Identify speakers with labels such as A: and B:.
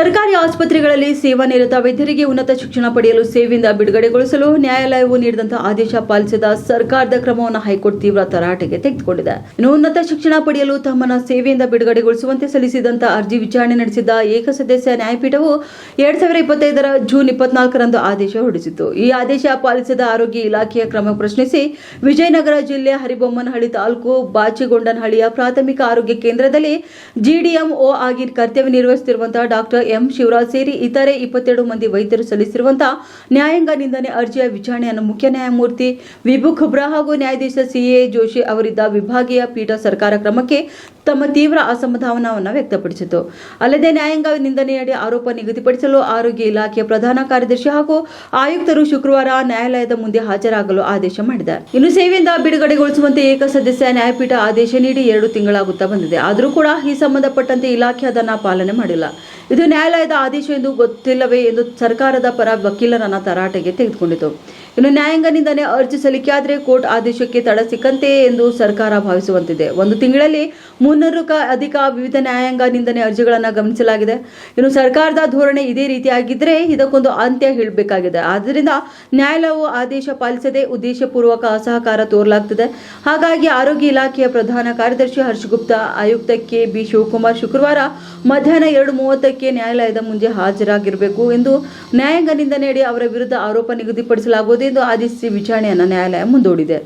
A: ಸರ್ಕಾರಿ ಆಸ್ಪತ್ರೆಗಳಲ್ಲಿ ಸೇವಾನಿರತ ವೈದ್ಯರಿಗೆ ಉನ್ನತ ಶಿಕ್ಷಣ ಪಡೆಯಲು ಸೇವೆಯಿಂದ ಬಿಡುಗಡೆಗೊಳಿಸಲು ನ್ಯಾಯಾಲಯವು ನೀಡಿದಂತಹ ಆದೇಶ ಪಾಲಿಸದ ಸರ್ಕಾರದ ಕ್ರಮವನ್ನು ಹೈಕೋರ್ಟ್ ತೀವ್ರ ತರಾಟೆಗೆ ತೆಗೆದುಕೊಂಡಿದೆ. ಇನ್ನು ಉನ್ನತ ಶಿಕ್ಷಣ ಪಡೆಯಲು ತಮ್ಮನ್ನು ಸೇವೆಯಿಂದ ಬಿಡುಗಡೆಗೊಳಿಸುವಂತೆ ಸಲ್ಲಿಸಿದಂತಹ ಅರ್ಜಿ ವಿಚಾರಣೆ ನಡೆಸಿದ್ದ ಏಕಸದಸ್ಯ ನ್ಯಾಯಪೀಠವು 2025 ಜೂನ್ 24ರಂದು ಆದೇಶ ಹೊರಡಿಸಿತು. ಈ ಆದೇಶ ಪಾಲಿಸದ ಆರೋಗ್ಯ ಇಲಾಖೆಯ ಕ್ರಮ ಪ್ರಶ್ನಿಸಿ ವಿಜಯನಗರ ಜಿಲ್ಲೆ ಹರಿಬೊಮ್ಮನಹಳ್ಳಿ ತಾಲೂಕು ಬಾಚಿಗೊಂಡನಹಳ್ಳಿಯ ಪ್ರಾಥಮಿಕ ಆರೋಗ್ಯ ಕೇಂದ್ರದಲ್ಲಿ ಜಿಡಿಎಂಒ ಆಗಿ ಕರ್ತವ್ಯ ನಿರ್ವಹಿಸುತ್ತಿರುವಂತಹ ಡಾಕ್ಟರ್ ಎಂ ಶಿವರಾಜ್ ಸೇರಿ ಇತರೆ 22 ಮಂದಿ ವೈದ್ಯರು ಸಲ್ಲಿಸಿರುವಂತಹ ನ್ಯಾಯಾಂಗ ನಿಂದನೆ ಅರ್ಜಿಯ ವಿಚಾರಣೆಯನ್ನು ಮುಖ್ಯ ನ್ಯಾಯಮೂರ್ತಿ ವಿಭು ಖುಬ್ರಾ ಹಾಗೂ ನ್ಯಾಯಾಧೀಶ ಸಿಎ ಜೋಶಿ ಅವರಿದ್ದ ವಿಭಾಗೀಯ ಪೀಠ ಸರ್ಕಾರ ಕ್ರಮಕ್ಕೆ ತಮ್ಮ ತೀವ್ರ ಅಸಮಾಧಾನವನ್ನು ವ್ಯಕ್ತಪಡಿಸಿತು. ಅಲ್ಲದೆ ನ್ಯಾಯಾಂಗ ನಿಂದನೆಯಡಿ ಆರೋಪ ನಿಗದಿಪಡಿಸಲು ಆರೋಗ್ಯ ಇಲಾಖೆಯ ಪ್ರಧಾನ ಕಾರ್ಯದರ್ಶಿ ಹಾಗೂ ಆಯುಕ್ತರು ಶುಕ್ರವಾರ ನ್ಯಾಯಾಲಯದ ಮುಂದೆ ಹಾಜರಾಗಲು ಆದೇಶ ಮಾಡಿದೆ. ಇನ್ನು ಸೇವೆಯಿಂದ ಬಿಡುಗಡೆಗೊಳಿಸುವಂತೆ ಏಕಸದಸ್ಯ ನ್ಯಾಯಪೀಠ ಆದೇಶ ನೀಡಿ 2 ತಿಂಗಳಾಗುತ್ತಾ ಬಂದಿದೆ. ಆದರೂ ಕೂಡ ಈ ಸಂಬಂಧಪಟ್ಟಂತೆ ಇಲಾಖೆ ಅದನ್ನು ಪಾಲನೆ ಮಾಡಿಲ್ಲ. ಇದು ನ್ಯಾಯಾಲಯದ ಆದೇಶ ಎಂದು ಗೊತ್ತಿಲ್ಲವೇ ಎಂದು ಸರ್ಕಾರದ ಪರ ವಕೀಲರನ್ನ ತರಾಟೆಗೆ ತೆಗೆದುಕೊಂಡಿತು. ಇನ್ನು ನ್ಯಾಯಾಂಗ ನಿಂದನೆ ಅರ್ಜಿ ಸಲ್ಲಿಕೆಯಾದರೆ ಕೋರ್ಟ್ ಆದೇಶಕ್ಕೆ ತಡ ಸಿಕ್ಕಂತೆ ಎಂದು ಸರ್ಕಾರ ಭಾವಿಸುವಂತಿದೆ. 1 ತಿಂಗಳಲ್ಲಿ 300ಕ್ಕೂ ಅಧಿಕ ವಿವಿಧ ನ್ಯಾಯಾಂಗ ನಿಂದನೆ ಅರ್ಜಿಗಳನ್ನು ಗಮನಿಸಲಾಗಿದೆ. ಇನ್ನು ಸರ್ಕಾರದ ಧೋರಣೆ ಇದೇ ರೀತಿಯಾಗಿದ್ದರೆ ಇದಕ್ಕೊಂದು ಅಂತ್ಯ ಹೇಳಬೇಕಾಗಿದೆ. ಆದ್ದರಿಂದ ನ್ಯಾಯಾಲಯವು ಆದೇಶ ಪಾಲಿಸದೆ ಉದ್ದೇಶಪೂರ್ವಕ ಅಸಹಕಾರ ತೋರಲಾಗುತ್ತದೆ. ಹಾಗಾಗಿ ಆರೋಗ್ಯ ಇಲಾಖೆಯ ಪ್ರಧಾನ ಕಾರ್ಯದರ್ಶಿ ಹರ್ಷ ಗುಪ್ತಾ, ಆಯುಕ್ತ ಕೆ ಬಿ ಶಿವಕುಮಾರ್ ಶುಕ್ರವಾರ ಮಧ್ಯಾಹ್ನ 2:30ಕ್ಕೆ ನ್ಯಾಯಾಲಯದ ಮುಂದೆ ಹಾಜರಾಗಿರಬೇಕು ಎಂದು ನ್ಯಾಯಾಂಗ ನಿಂದನೆಯಡಿ ಅವರ ವಿರುದ್ಧ ಆರೋಪ ನಿಗದಿಪಡಿಸಲಾಗುವುದು ಎಂದು ಆದೇಶಿಸಿ ವಿಚಾರಣೆಯನ್ನು ನ್ಯಾಯಾಲಯ ಮುಂದೂಡಿದೆ.